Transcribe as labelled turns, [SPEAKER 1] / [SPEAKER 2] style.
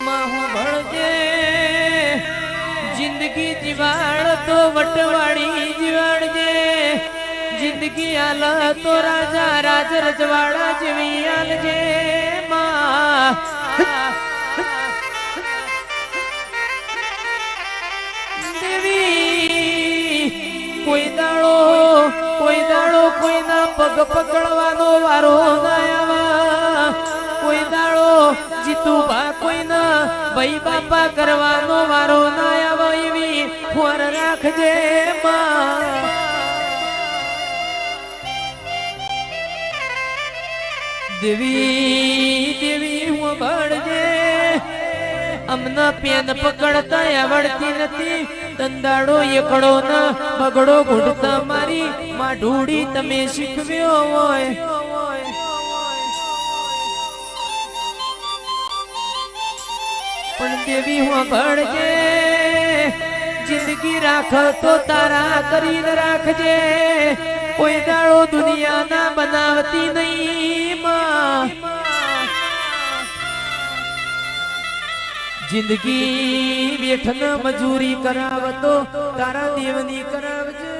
[SPEAKER 1] माहो भड़के जिंदगी जीवाड़ तो वटवाड़ी जीवाड़ जे जिंदगी आल तो राजा राज रजवाड़ा जीवी आल जे मां देवी कोई दाड़ो कोई ना पग पकड़वानो वारो ना आवा कोई दाड़ो जीतू बा कोई ना भाई बापा करवानो वारो ना आवा एवी खोर राखजे मां देवी देवी હું ભળજે અમના પેન પકડતા આવડતી નથી દંદાડો એકડો ના બગડો ઘૂંટતા મારી માં ઢૂડી તમે શીખવ્યો હોય પણ દેવી હું ભળજે જિંદગી રાખ તો તારા કરીને રાખજે કોઈ દાડો દુનિયા ના બનાવતી નહીં માં जिंदगी बेठन मजूरी करावतो तारा देवनी करावजे